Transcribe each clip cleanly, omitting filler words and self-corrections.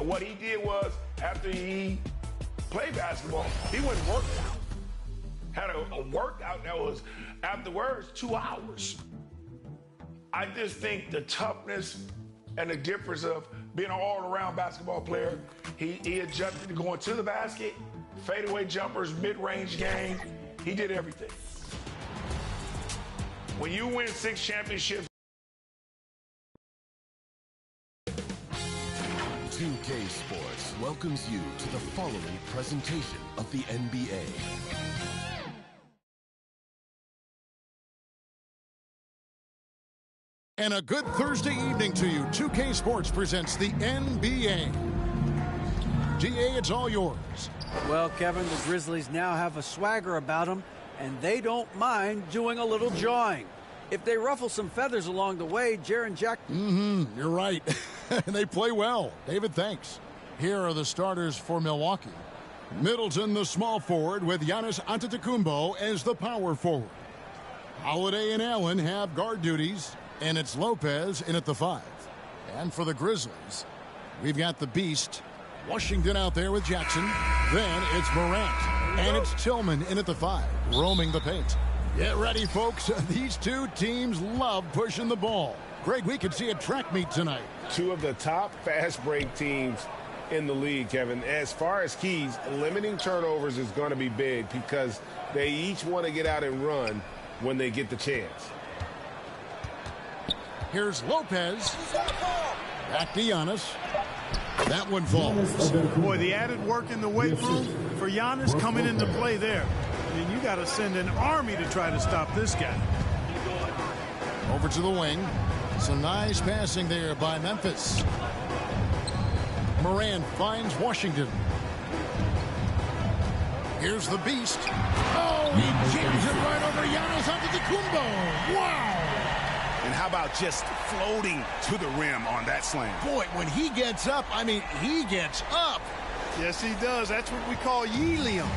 And what he did was, after he played basketball, he went and worked out. Had a workout that was, afterwards, 2 hours. I just think the toughness and the difference of being an all-around basketball player, he adjusted to going to the basket, fadeaway jumpers, mid-range game. He did everything. When you win 6 championships, 2K Sports welcomes you to the following presentation of the NBA. And a good Thursday evening to you. 2K Sports presents the NBA. GA, it's all yours. Well, Kevin, the Grizzlies now have a swagger about them, and they don't mind doing a little jawing. If they ruffle some feathers along the way, Jaren Jackson... You're right. And they play well. David, thanks. Here are the starters for Milwaukee. Middleton, the small forward, with Giannis Antetokounmpo as the power forward. Holiday and Allen have guard duties, and it's Lopez in at the 5. And for the Grizzlies, we've got the Beast, Washington out there with Jackson. Then it's Morant, and it's Tillman in at the 5, roaming the paint. Get ready, folks. These two teams love pushing the ball. Greg, we could see a track meet tonight. Two of the top fast break teams in the league, Kevin. As far as keys, limiting turnovers is going to be big because they each want to get out and run when they get the chance. Here's Lopez. Back to Giannis. That one falls. Boy, the added work in the weight room for Giannis coming into play there. I mean, you got to send an army to try to stop this guy. Over to the wing. Some nice passing there by Memphis. Morant finds Washington. Here's the Beast. Oh, he jams it right over Giannis Antetokounmpo. Wow! And how about just floating to the rim on that slam? Boy, when he gets up, I mean, he gets up. Yes, he does. That's what we call helium.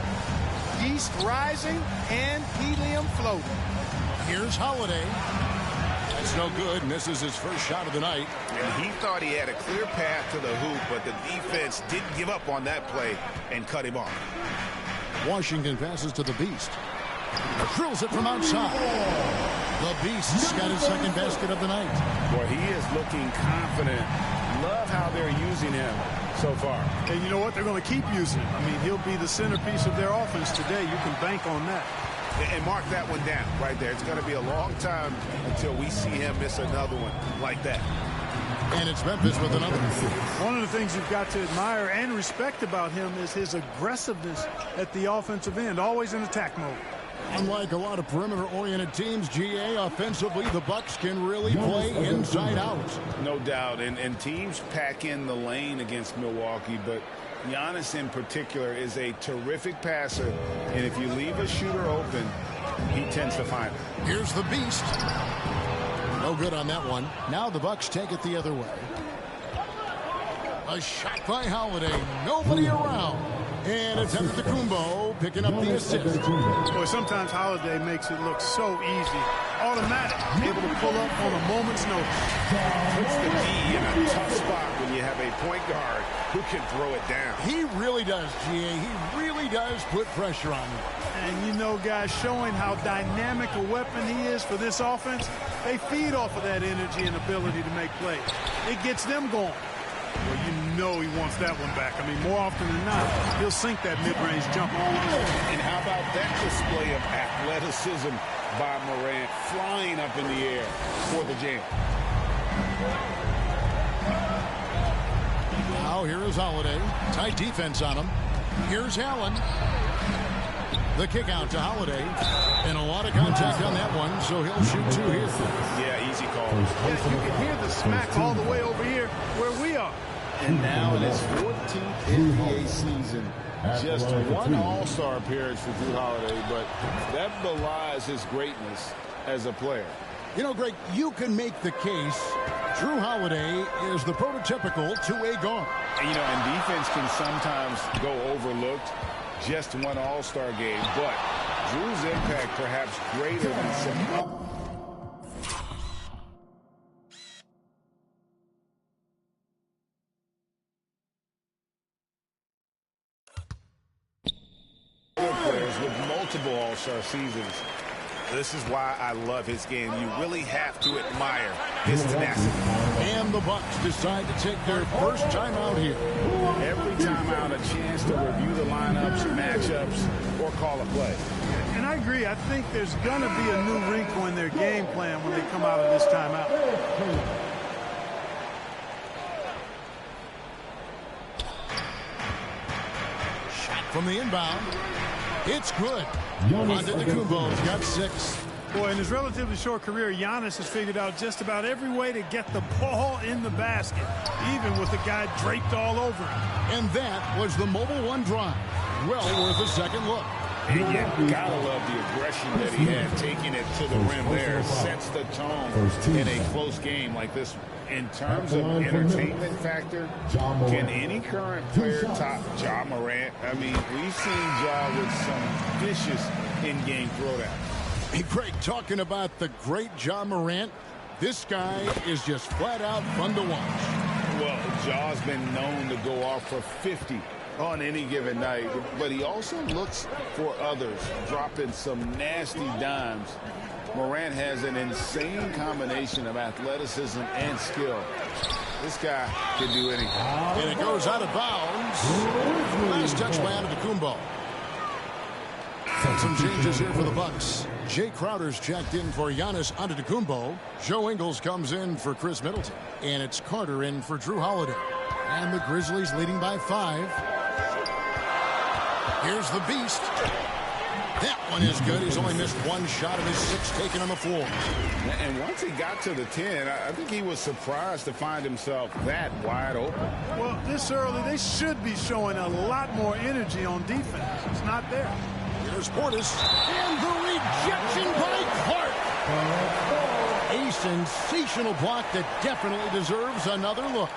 Yeast rising and helium floating. Here's Holiday. That's no good. Misses his first shot of the night. And he thought he had a clear path to the hoop, but the defense didn't give up on that play and cut him off. Washington passes to the Beast. Drills it from outside. The Beast's got his second basket of the night. Boy, he is looking confident. Love how they're using him so far. And you know what? They're going to keep using him. I mean, he'll be the centerpiece of their offense today. You can bank on that. And mark that one down right there. It's going to be a long time until we see him miss another one like that. And it's Memphis with another. One of the things you've got to admire and respect about him is his aggressiveness at the offensive end, always in attack mode. Unlike a lot of perimeter-oriented teams, GA, offensively, the Bucks can really play inside out. No doubt. And teams pack in the lane against Milwaukee, but Giannis in particular is a terrific passer, and if you leave a shooter open, he tends to find it. Here's the Beast. No good on that one. Now the Bucks take it the other way. A shot by Holiday. Nobody around. And it's Antetokounmpo picking up the assist. Boy, sometimes Holiday makes it look so easy. Automatic. Able to pull up on a moment's notice. Puts the D in a tough spot when you have a point guard who can throw it down. He really does, GA. He really does put pressure on you. And you know, guys, showing how dynamic a weapon he is for this offense, they feed off of that energy and ability to make plays. It gets them going. Well, you know he wants that one back. I mean, more often than not, he'll sink that mid-range jumper. And how about that display of athleticism by Morant, flying up in the air for the jam. Now here is Holiday. Tight defense on him. Here's Allen. The kick out to Holiday. And a lot of contact on that one, so he'll shoot 2 here. Yeah, easy call. Yeah, you can hear the smack all the way over here where we are. And now in his 14th NBA season, just one All-Star appearance for Jrue Holiday, but that belies his greatness as a player. You know, Greg, you can make the case Jrue Holiday is the prototypical two-way guard. And, you know, and defense can sometimes go overlooked. Just one All-Star game, but Jrue's impact perhaps greater than some multiple All-Star seasons. This is why I love his game. You really have to admire his tenacity. And the Bucks decide to take their first timeout here. Every timeout, a chance to review the lineups, matchups, or call a play. And I agree. I think there's going to be a new wrinkle in their game plan when they come out of this timeout. Shot from the inbound. It's good. Antetokounmpo's got 6. Boy, in his relatively short career, Giannis has figured out just about every way to get the ball in the basket, even with the guy draped all over him. And that was the Mobile One drive. Well worth a second look. And yet, gotta love the aggression that he had, taking it to the rim there, sets the tone in a close game like this. In terms of entertainment factor, can any current player top Ja Morant? I mean, we've seen Ja with some vicious in-game throwdowns. Hey, Craig, talking about the great Ja Morant, this guy is just flat out fun to watch. Well, Ja's been known to go off for 50 on any given night, but he also looks for others, dropping some nasty dimes. Morant has an insane combination of athleticism and skill. This guy can do anything. And it goes out of bounds. Last touch by Antetokounmpo. Some changes here for the Bucks. Jay Crowder's checked in for Giannis Antetokounmpo. Joe Ingles comes in for Chris Middleton. And it's Carter in for Drew Holiday. And the Grizzlies leading by 5. Here's the Beast. That one is good. He's only missed 1 shot of his 6 taken on the floor. And once he got to the 10, I think he was surprised to find himself that wide open. Well, this early, they should be showing a lot more energy on defense. It's not there. Here's Portis. And the rejection by Clark. A sensational block that definitely deserves another look.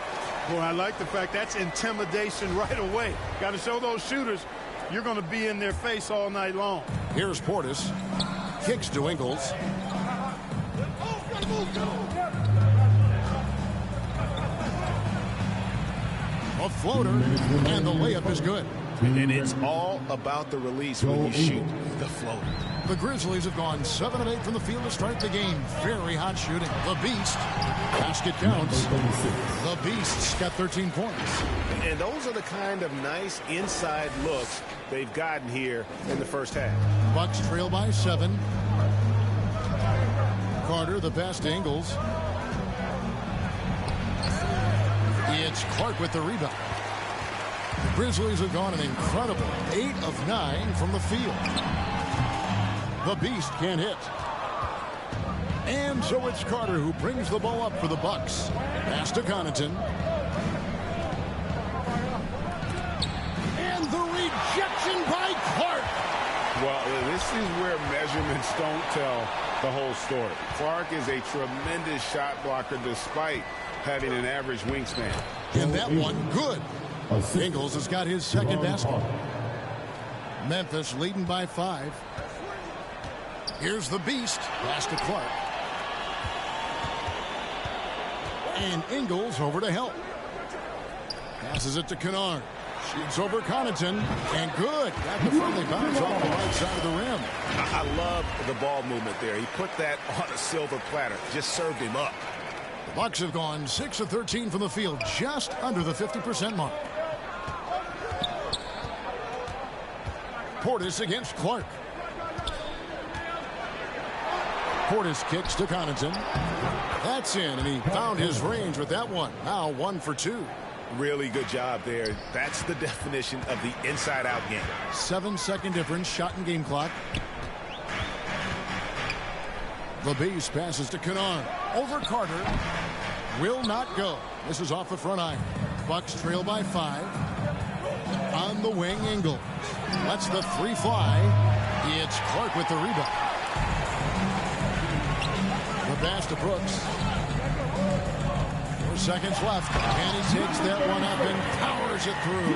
Boy, I like the fact that's intimidation right away. Got to show those shooters you're going to be in their face all night long. Here's Portis. Kicks to Ingles. A floater, and the layup is good. And it's all about the release when you shoot the floater. The Grizzlies have gone 7 of 8 from the field to start the game. Very hot shooting. The Beast. Basket counts. The Beast's got 13 points. And those are the kind of nice inside looks they've gotten here in the first half. Bucks trail by 7. Carter, the pass to Ingles. It's Clark with the rebound. The Grizzlies have gone an incredible 8 of 9 from the field. The Beast can't hit. And so it's Carter who brings the ball up for the Bucks. Pass to Connaughton. And the rejection by Clark. Well, this is where measurements don't tell the whole story. Clark is a tremendous shot blocker despite having an average wingspan. And that one good. Ingles has got his second basket. Memphis leading by 5. Here's the Beast. Pass to Clark. And Ingles over to help. Passes it to Kennard. Shoots over Connaughton. And good. Got the friendly bounce off the right side of the rim. I love the ball movement there. He put that on a silver platter. Just served him up. The Bucks have gone 6 of 13 from the field, just under the 50% mark. Portis against Clark. Portis kicks to Connaughton. That's in, and he found his range with that one. Now 1 for 2. Really good job there. That's the definition of the inside-out game. 7-second difference, shot and game clock. The Beast passes to Kennard. Over Carter. Will not go. This is off the front iron. Bucks trail by 5. On the wing, Ingles. Lets the 3 fly. It's Clark with the rebound. The pass to Brooks. 4 seconds left. And he takes that one up and powers it through.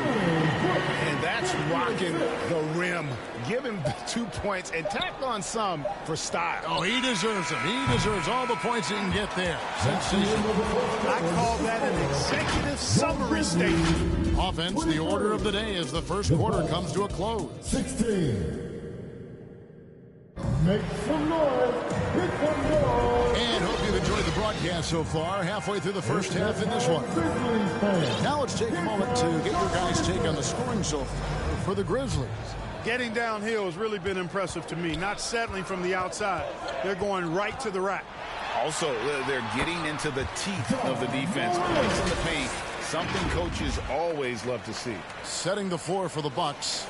And that's rocking the rim. Give him 2 points and tack on some for style. Oh, he deserves them. He deserves all the points he can get there. Sensational. I call that an executive summary statement. Offense, the order of the day as the first quarter comes to a close. 16. Make some noise. Make some noise. And hope you've enjoyed the broadcast so far. Halfway through the first half in this one. Now let's take a moment to get your guys' take on the scoring so far for the Grizzlies. Getting downhill has really been impressive to me. Not settling from the outside. They're going right to the rack. Also, they're getting into the teeth of the defense, points in the paint, something coaches always love to see. Setting the floor for the Bucks.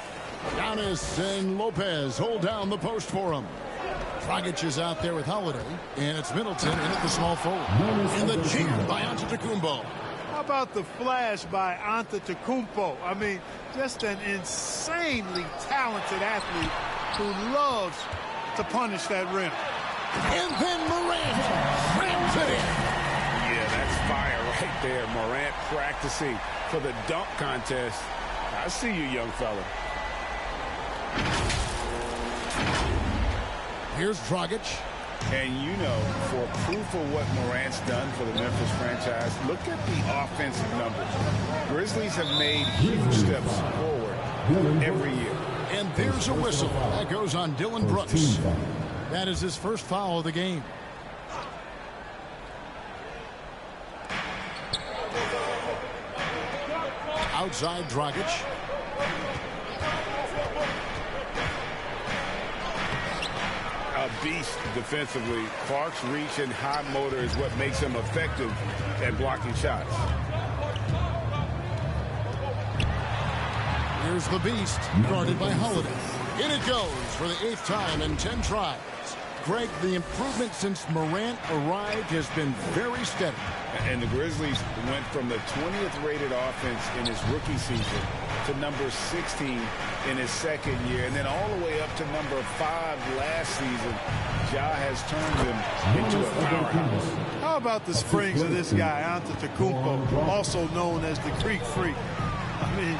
Giannis and Lopez hold down the post for him. Dragic is out there with Holiday, and it's Middleton in at the small forward. And the jam by Antetokounmpo. How about the flash by Antetokounmpo? I mean, just an insanely talented athlete who loves to punish that rim. And then Morant rams it in. Yeah, that's fire right there. Morant practicing for the dunk contest. I see you, young fella. Here's Dragic. And you know, for proof of what Morant's done for the Memphis franchise, look at the offensive numbers. Grizzlies have made huge steps forward every year. And there's a whistle. That goes on Dylan Brooks. That is his first foul of the game. Outside Dragic. A beast defensively. Clark's reach and high motor is what makes him effective at blocking shots. Here's the beast, guarded by Holiday. In it goes for the 8th time in 10 tries. Greg, the improvement since Morant arrived has been very steady. And the Grizzlies went from the 20th rated offense in his rookie season to number 16 in his second year, and then all the way up to number 5 last season. Ja has turned him into a powerhouse. How about the springs of this guy, Antetokounmpo, also known as the Greek Freak? I mean,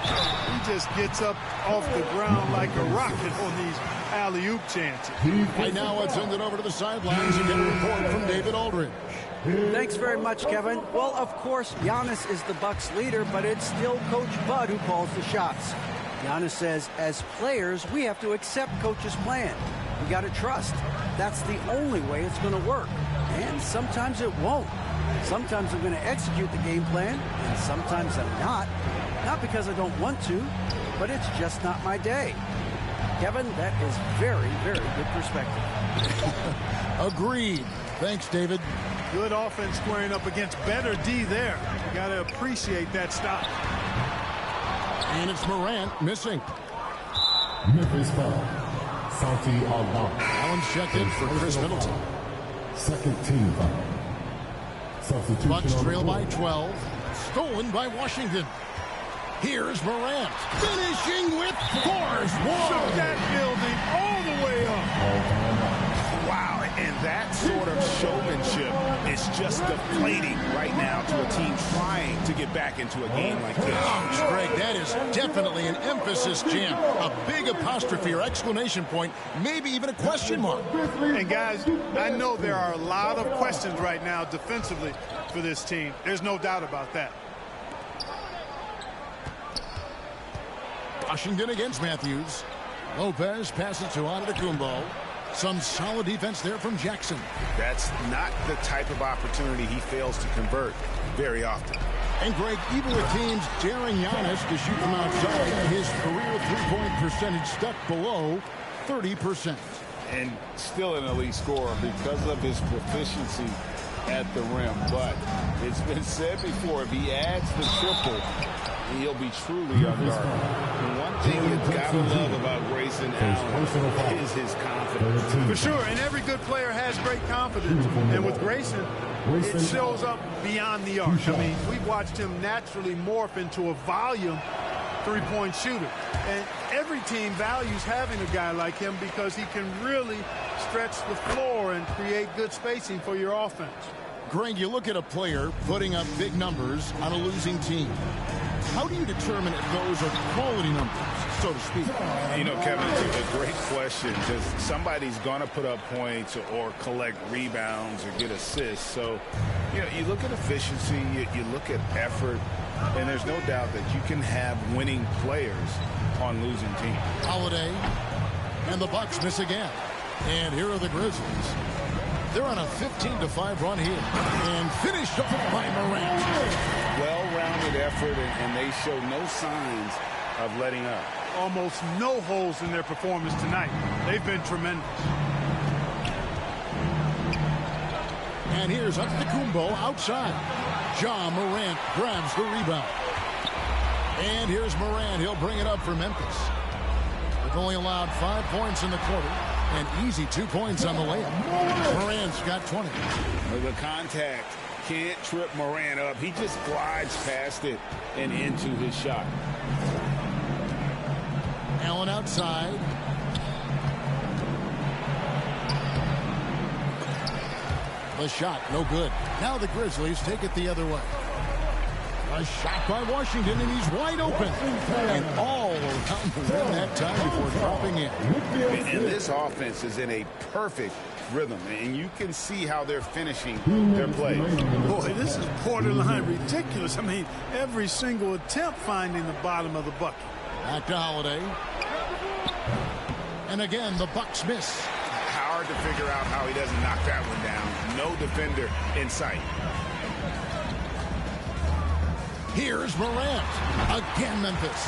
he just gets up off the ground like a rocket on these alley-oop chances. Right now, let's send it over to the sidelines and get a report from David Aldridge. Thanks very much, Kevin. Well, of course, Giannis is the Bucks leader, but it's still Coach Bud who calls the shots. Giannis says, as players, we have to accept Coach's plan. We got to trust. That's the only way it's going to work. And sometimes it won't. Sometimes I'm going to execute the game plan, and sometimes I'm not. Not because I don't want to, but it's just not my day. Kevin, that is very, very good perspective. Agreed. Thanks, David. Good offense squaring up against better D there. You got to appreciate that stop. And it's Morant missing. Memphis foul. Santi Aldama. Allen checked in for Chris Middleton. Second team foul. Substitution. Bucks trail by 12. Stolen by Washington. Here's Morant finishing with force. Shook that building all the way up. Wow, and that sort of showmanship is just deflating right now to a team trying to get back into a game like this. Ouch, Greg, that is definitely an emphasis jam. A big apostrophe or exclamation point, maybe even a question mark. And guys, I know there are a lot of questions right now defensively for this team. There's no doubt about that. Washington against Matthews. Lopez passes to Antetokounmpo. Some solid defense there from Jackson. That's not the type of opportunity he fails to convert very often. And Greg, even with teams daring Giannis to shoot from outside, his career three-point percentage stuck below 30%. And still an elite scorer because of his proficiency at the rim. But it's been said before, if he adds the triple, he'll be truly unguardable. One thing you've got to love about Grayson Allen is his confidence. For sure, and every good player has great confidence. And with Grayson, it shows up beyond the arc. I mean, we've watched him naturally morph into a volume three-point shooter. And every team values having a guy like him because he can really stretch the floor and create good spacing for your offense. Greg, you look at a player putting up big numbers on a losing team. How do you determine if those are quality numbers, so to speak? You know, Kevin, it's a great question. Just somebody's going to put up points or collect rebounds or get assists. So, you know, you look at efficiency, you look at effort, and there's no doubt that you can have winning players on losing teams. Holiday, and the Bucks miss again. And here are the Grizzlies. They're on a 15-5 run here. And finished off by Morant. Well-rounded effort, and they show no signs of letting up. Almost no holes in their performance tonight. They've been tremendous. And here's Antetokounmpo outside. Ja Morant grabs the rebound. And here's Morant. He'll bring it up for Memphis. They've only allowed 5 points in the quarter. And easy 2 points on the layup. Morant's got 20. The contact can't trip Morant up. He just glides past it and into his shot. Allen outside. The shot, no good. Now the Grizzlies take it the other way. A shot by Washington, and he's wide open. And all around the rim that time before dropping in. And this offense is in a perfect rhythm, and you can see how they're finishing their play. Boy, this is borderline ridiculous. I mean, every single attempt finding the bottom of the bucket. Back to Holiday. And again, the Bucks miss. Hard to figure out how he doesn't knock that one down. No defender in sight. Here's Morant. Again, Memphis.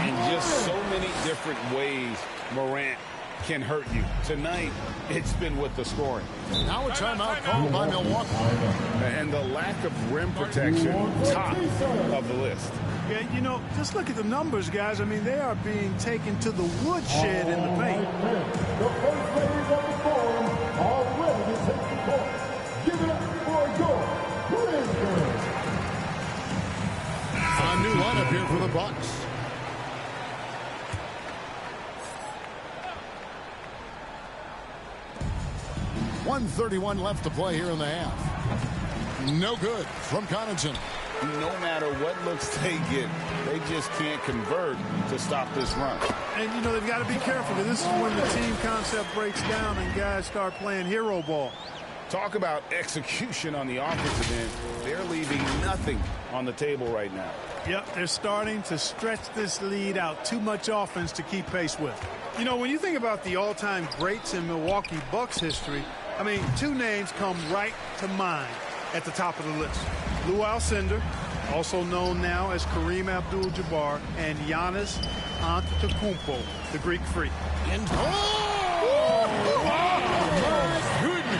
In just so many different ways, Morant can hurt you. Tonight, it's been with the scoring. Now a timeout called by Milwaukee. And the lack of rim protection, top of the list. Yeah, you know, just look at the numbers, guys. I mean, they are being taken to the woodshed in the paint. The first players on the board are ready to take the court. Give it up for your Grizzlies. A new lineup here for the Bucks. .131 left to play here in the half. No good from Connaughton. No matter what looks they get, they just can't convert to stop this run. And, you know, they've got to be careful, because this is when the team concept breaks down and guys start playing hero ball. Talk about execution on the offensive end. They're leaving nothing on the table right now. Yep, they're starting to stretch this lead out. Too much offense to keep pace with. You know, when you think about the all-time greats in Milwaukee Bucks history, I mean, 2 names come right to mind at the top of the list. Lou Alcindor, also known now as Kareem Abdul-Jabbar, and Giannis Antetokounmpo, the Greek Freak. And my goodness.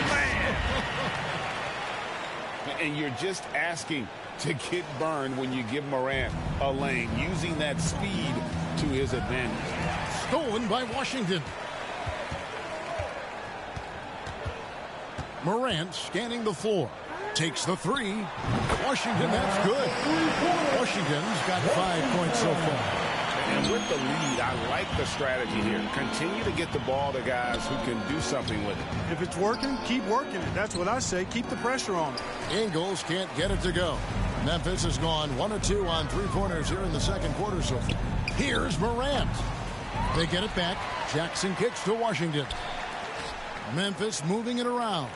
And you're just asking to get burned when you give Morant a lane, using that speed to his advantage. Stolen by Washington. Morant scanning the floor. Takes the 3. Washington, that's good. Washington's got 5 points so far. And with the lead, I like the strategy here. Continue to get the ball to guys who can do something with it. If it's working, keep working it. That's what I say. Keep the pressure on it. Ingles can't get it to go. Memphis has gone 1 of 2 on 3-pointers here in the second quarter so far. Here's Morant. They get it back. Jackson kicks to Washington. Memphis moving it around.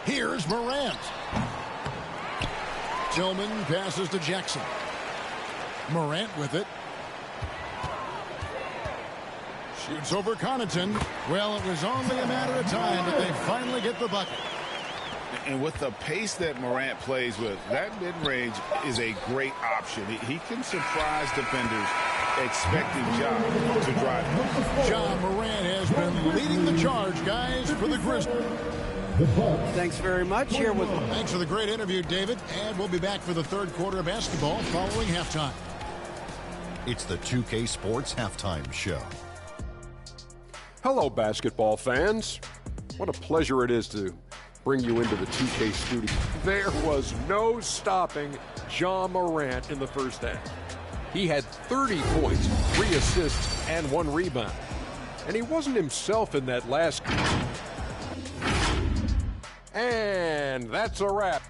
Here's Morant. Tillman passes to Jackson. Morant with it. Shoots over Connaughton. Well, it was only a matter of time, but they finally get the bucket. And with the pace that Morant plays with, that mid-range is a great option. He can surprise defenders expecting Ja to drive. Ja Morant has been leading the charge, guys, for the Grizzlies. Thanks very much. Here with Thanks for the great interview, David. And we'll be back for the third quarter of basketball following halftime. It's the 2K Sports Halftime Show. Hello, basketball fans. What a pleasure it is to bring you into the 2K studio. There was no stopping Ja Morant in the first half. He had 30 points, 3 assists, and 1 rebound. And he wasn't himself in that last. And that's a wrap.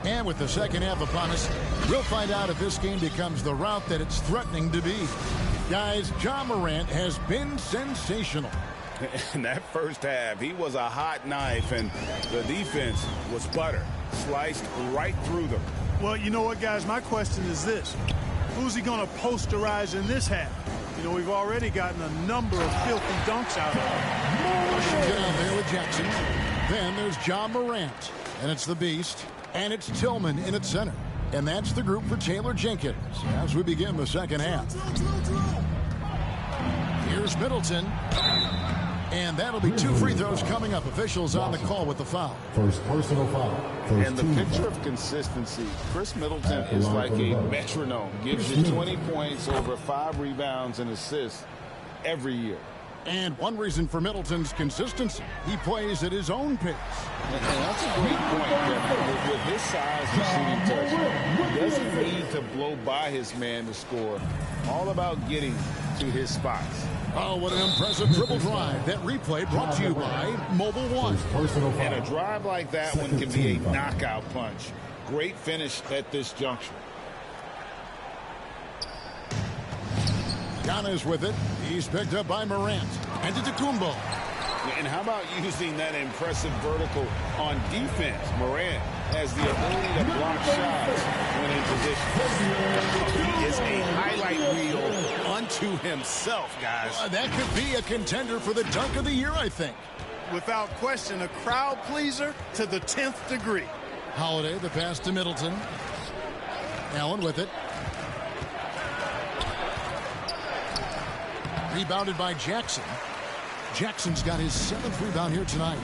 And with the second half upon us, we'll find out if this game becomes the rout that it's threatening to be. Guys, Ja Morant has been sensational. In that first half, he was a hot knife, and the defense was butter. Sliced right through them. Well, you know what, guys? My question is this. Who's he going to posterize in this half? You know, we've already gotten a number of filthy dunks out of him. Washington out there with Jackson. Then there's John Morant. And it's the Beast. And it's Tillman in at center. And that's the group for Taylor Jenkins as we begin the second half. Here's Middleton. And that'll be 2 free throws coming up. Officials on the call with the foul. First personal foul. And the picture of consistency, Chris Middleton is like a metronome. Gives you 20 points, over 5 rebounds and assists every year. And one reason for Middleton's consistency, he plays at his own pace. And that's a great point, Kevin. With his size and shooting touch, he doesn't need to blow by his man to score. All about getting to his spots. Oh, what an impressive dribble drive. That replay brought to you by Mobile One. And a drive like that one can be a knockout punch. Great finish at this juncture. Giannis with it. He's picked up by Morant. And to Antetokounmpo. And how about using that impressive vertical on defense? Morant has the ability to block shots when in position. He is a highlight reel unto himself, guys. That could be a contender for the dunk of the year, I think. Without question, a crowd pleaser to the 10th degree. Holiday, the pass to Middleton. Allen with it. Rebounded by Jackson. Jackson's got his 7th rebound here tonight.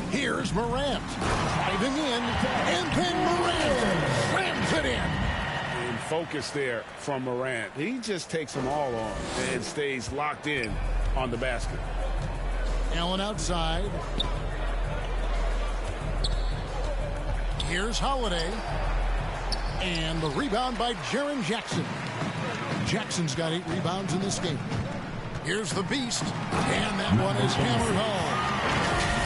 Here's Morant. Driving in. And then Morant slams it in. And focus there from Morant. He just takes them all on and stays locked in on the basket. Allen outside. Here's Holiday. And the rebound by Jaren Jackson. Jackson's got 8 rebounds in this game. Here's the Beast. And that one is hammered home.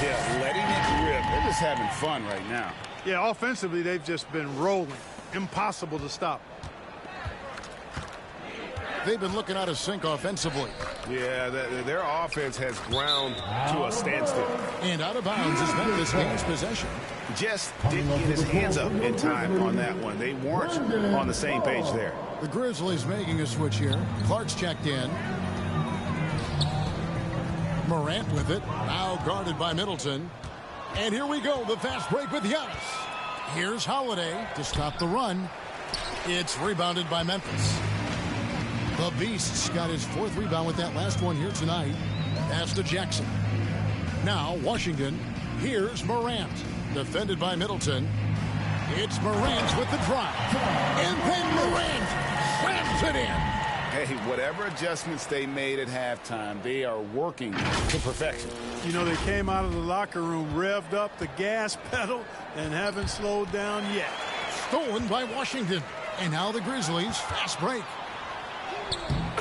Yeah, letting it rip. They're just having fun right now. Yeah, offensively, they've just been rolling. Impossible to stop. They've been looking out of sync offensively. Yeah, their offense has ground to a standstill. And out of bounds is Memphis gains possession. Just didn't get his hands up in time on that one. They weren't on the same page there. The Grizzlies making a switch here. Clark's checked in. Morant with it. Now guarded by Middleton. And here we go. The fast break with Giannis. Here's Holiday to stop the run. It's rebounded by Memphis. The Beast's got his 4th rebound with that last one here tonight. Pass to Jackson. Now Washington. Here's Morant. Defended by Middleton. It's Morant with the drive. And then Morant slams it in. Hey, whatever adjustments they made at halftime, they are working to perfection. You know, they came out of the locker room, revved up the gas pedal, and haven't slowed down yet. Stolen by Washington. And now the Grizzlies, fast break.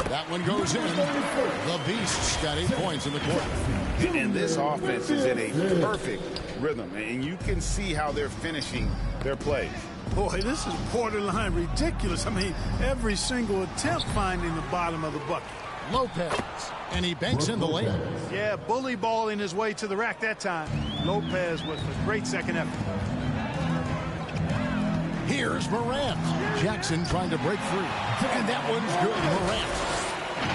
That one goes in. The Beast's got 8 points in the quarter. And this offense is in a perfect rhythm, and you can see how they're finishing their plays. Boy, this is borderline ridiculous. I mean, every single attempt finding the bottom of the bucket. Lopez, and he banks in the layup. Yeah, bully balling his way to the rack that time. Lopez with a great second effort. Here's Morant. Jackson trying to break free. And that one's good.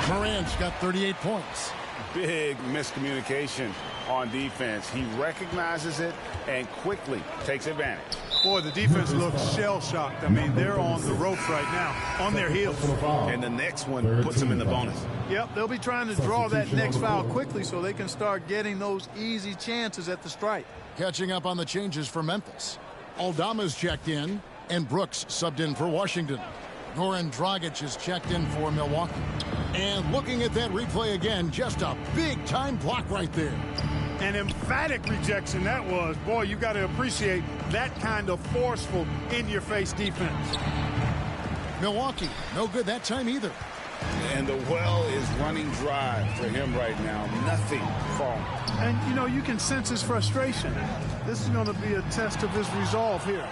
Morant's got 38 points. Big miscommunication on defense. He recognizes it and quickly takes advantage. Boy, the defense looks shell-shocked. I mean, they're on the ropes right now, on their heels. And the next one puts them in the bonus. Yep, they'll be trying to draw that next foul quickly so they can start getting those easy chances at the stripe. Catching up on the changes for Memphis. Aldama's checked in, and Brooks subbed in for Washington. Goran Dragic is checked in for Milwaukee. And looking at that replay again, just a big-time block right there. An emphatic rejection that was. Boy, you got to appreciate that kind of forceful, in-your-face defense. Milwaukee, no good that time either. And the well is running dry for him right now. Nothing falling. And, you know, you can sense his frustration. This is going to be a test of his resolve here.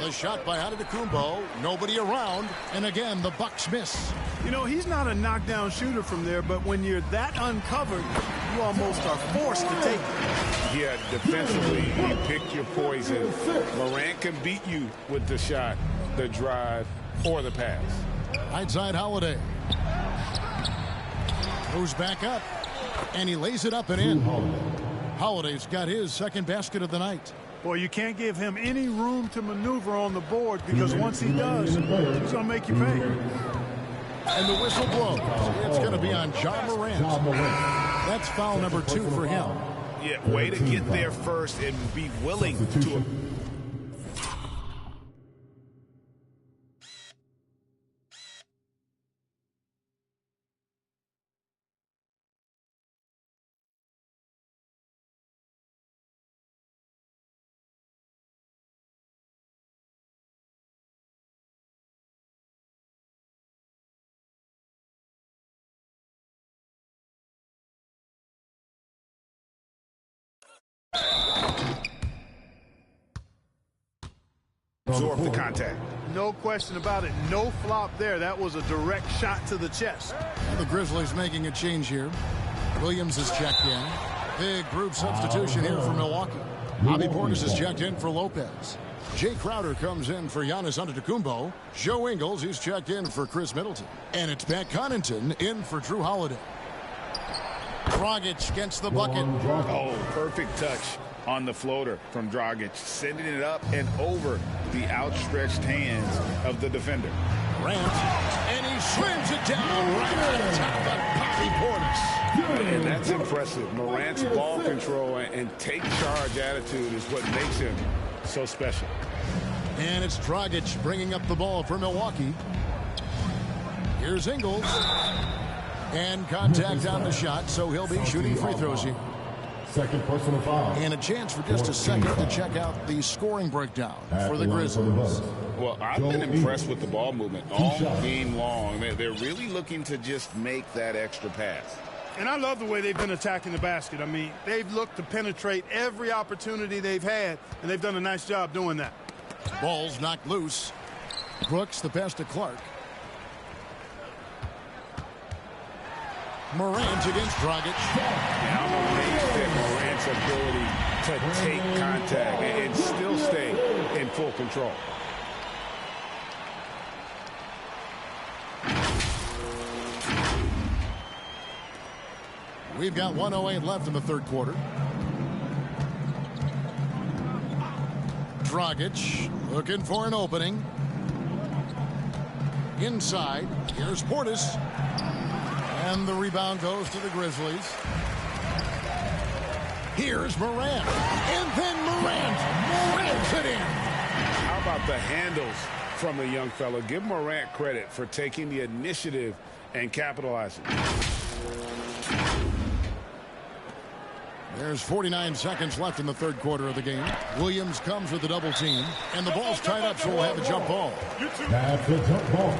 The shot by Antetokounmpo. Nobody around. And again, the Bucks miss. You know, he's not a knockdown shooter from there, but when you're that uncovered, you almost are forced to take it. Yeah, defensively, you pick your poison. Morant can beat you with the shot, the drive, or the pass. Right side Holiday. Goes back up. And he lays it up and in. Holiday's got his second basket of the night. Boy, you can't give him any room to maneuver on the board because once he does, he's going to make you pay. And the whistle blows. It's going to be on Ja Morant. That's foul number 2 for him. Yeah, way to get there first and be willing to. Absorb the contact. No question about it. No flop there. That was a direct shot to the chest. And the Grizzlies making a change here. Williams is checked in. Big group substitution here for Milwaukee. Bobby Portis is checked in for Lopez. Jay Crowder comes in for Giannis Antetokounmpo. Joe Ingles is checked in for Chris Middleton. And it's Pat Connaughton in for Drew Holiday. Dragic gets the bucket. Oh, perfect touch on the floater from Dragic, sending it up and over the outstretched hands of the defender. Morant, and he slams it down right on top of Bobby Portis. And that's impressive. Morant's ball control and take charge attitude is what makes him so special. And it's Dragic bringing up the ball for Milwaukee. Here's Ingles. And contact on the shot, so he'll be shooting free throws here. Second personal foul. And a chance for just a second to check out the scoring breakdown for the Grizzlies. Well, I've been impressed with the ball movement all game long. They're really looking to just make that extra pass. And I love the way they've been attacking the basket. I mean, they've looked to penetrate every opportunity they've had, and they've done a nice job doing that. Ball's knocked loose. Brooks the pass to Clark. Morant against Dragic. I'm amazed at Morant's ability to take contact and still stay in full control. We've got 1:08 left in the third quarter. Dragic looking for an opening. Inside, here's Portis. And the rebound goes to the Grizzlies. Here's Morant. And then Morant it in. How about the handles from the young fella? Give Morant credit for taking the initiative and capitalizing. There's 49 seconds left in the third quarter of the game. Williams comes with the double team. And the ball's tied up, so we'll have a jump ball. That's a jump ball.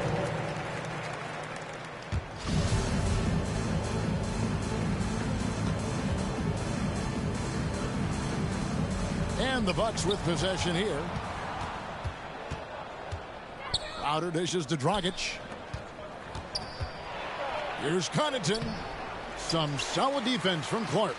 And the Bucks with possession here. Crowder dishes to Dragic. Here's Connaughton. Some solid defense from Clark.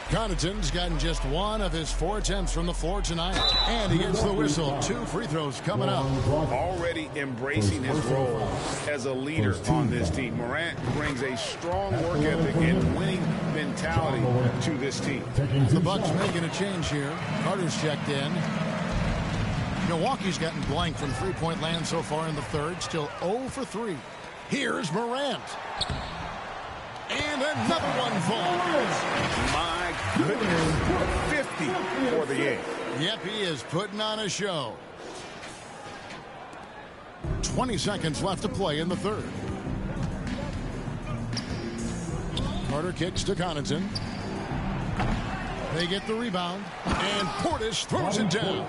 Connaughton's gotten just one of his 4 attempts from the floor tonight. And he gets the whistle. 2 free throws coming up. Already embracing his role as a leader on this team. Morant brings a strong work ethic and winning mentality to this team. The Bucks making a change here. Carter's checked in. Milwaukee's gotten blank from three-point land so far in the third. Still 0 for 3. Here's Morant. And another one falls. My goodness. 50 for the game. Yep, he is putting on a show. 20 seconds left to play in the third. Carter kicks to Connaughton. They get the rebound. And Portis throws it down.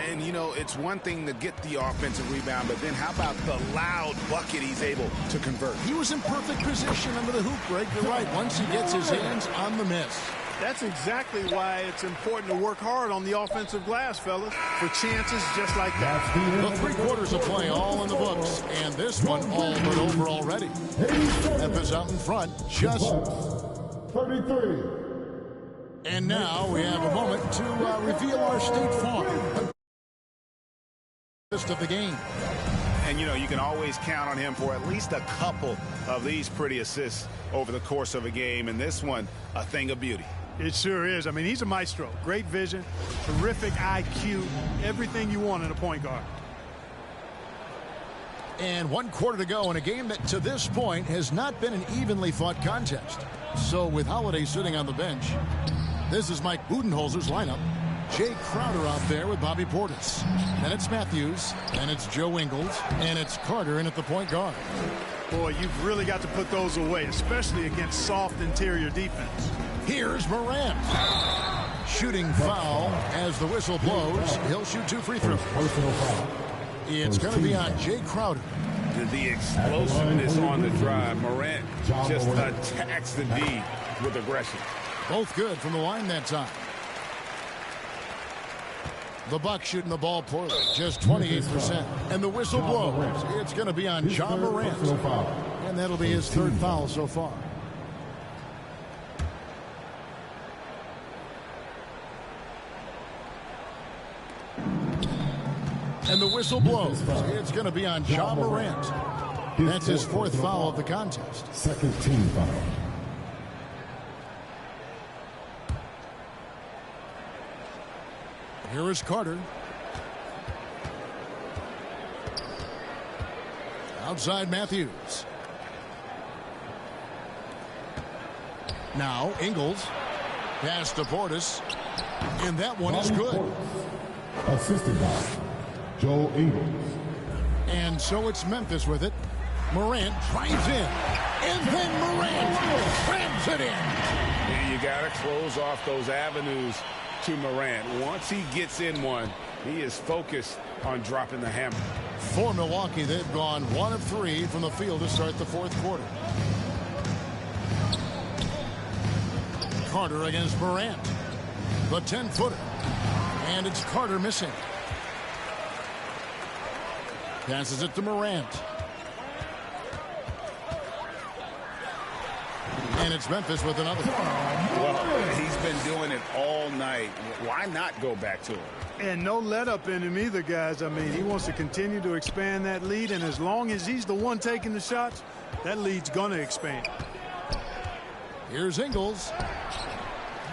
And, you know, it's one thing to get the offensive rebound, but then how about the loud bucket he's able to convert? He was in perfect position under the hoop break. You're right. Once he gets his hands on the miss. That's exactly why it's important to work hard on the offensive glass, fellas, for chances just like that. The 3 quarters of play all in the books, and this one all but over already. Memphis out in front, just 33. And now we have a moment to reveal our State Farm list of the game. And, you know, you can always count on him for at least a couple of these pretty assists over the course of a game. And this one, a thing of beauty. It sure is. I mean, he's a maestro. Great vision, terrific IQ, everything you want in a point guard. And 1 quarter to go in a game that to this point has not been an evenly fought contest. So with Holiday sitting on the bench, this is Mike Budenholzer's lineup. Jay Crowder out there with Bobby Portis. Then it's Matthews, and it's Joe Ingles, and it's Carter in at the point guard. Boy, you've really got to put those away, especially against soft interior defense. Here's Morant. Shooting foul as the whistle blows. He'll shoot 2 free throws. It's going to be on Jay Crowder. The explosiveness on the drive. Morant just attacks the D with aggression. Both good from the line that time. The Bucks shooting the ball poorly, just 28%. And the whistle blows. It's going to be on Ja Morant. And that'll be his 3rd foul so far. And the whistle blows. It's going to be on Ja Morant. That's his 4th foul of the contest. 2nd team foul. Here is Carter. Outside Matthews. Now Ingles. Pass to Portis. And that one is good. Assisted by Joe Ingles. And so it's Memphis with it. Morant drives in. And then Morant slams it in. And you got to close off those avenues to Morant. Once he gets in one, he is focused on dropping the hammer. For Milwaukee, they've gone 1 of 3 from the field to start the 4th quarter. Carter against Morant. The 10-footer. And it's Carter missing. Passes it to Morant. And it's Memphis with another. Well, he's been doing it all night. Why not go back to him? And no let up in him either, guys. I mean, he wants to continue to expand that lead, and as long as he's the one taking the shots, that lead's going to expand. Here's Ingles.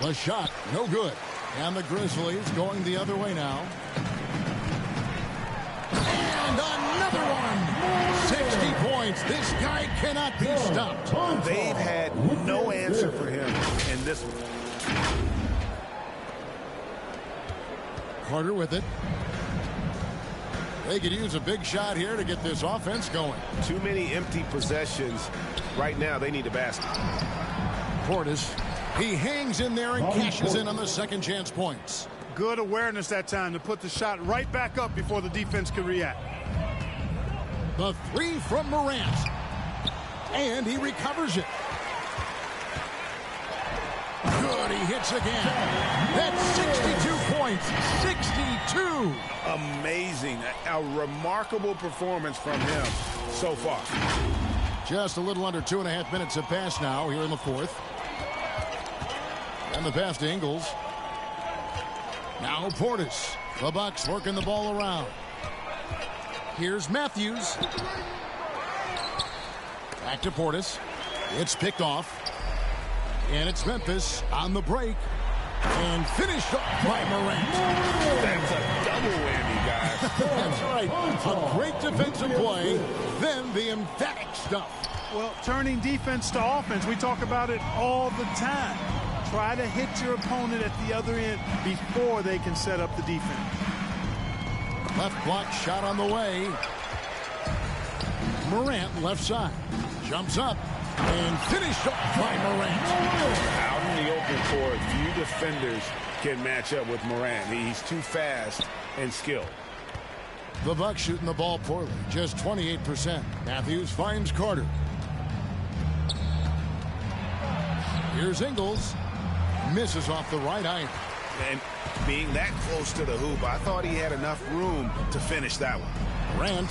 The shot, no good. And the Grizzlies going the other way now. And another one. 60 points. This guy cannot be stopped. They've had no answer for him in this one. Carter with it. They could use a big shot here to get this offense going. Too many empty possessions. Right now, they need a basket. Portis. He hangs in there and cashes in on the second chance points. Good awareness that time to put the shot right back up before the defense can react. The 3 from Morant. And he recovers it. Good, he hits again. That's 62 points. 62. Amazing. A remarkable performance from him so far. Just a little under 2.5 minutes have passed now here in the 4th. And the pass to Ingles. Now Portis. The Bucks working the ball around. Here's Matthews. Back to Portis. It's picked off. And it's Memphis on the break. And finished off by Morant. That's a double whammy, guys. That's right. A great defensive play. Then the emphatic stuff. Well, turning defense to offense, we talk about it all the time. Try to hit your opponent at the other end before they can set up the defense. Left block shot on the way. Morant left side. Jumps up and finished off by Morant. Out in the open court, few defenders can match up with Morant. He's too fast and skilled. The Bucks shooting the ball poorly, just 28%. Matthews finds Carter. Here's Ingles. Misses off the right iron. And being that close to the hoop, I thought he had enough room to finish that one. Morant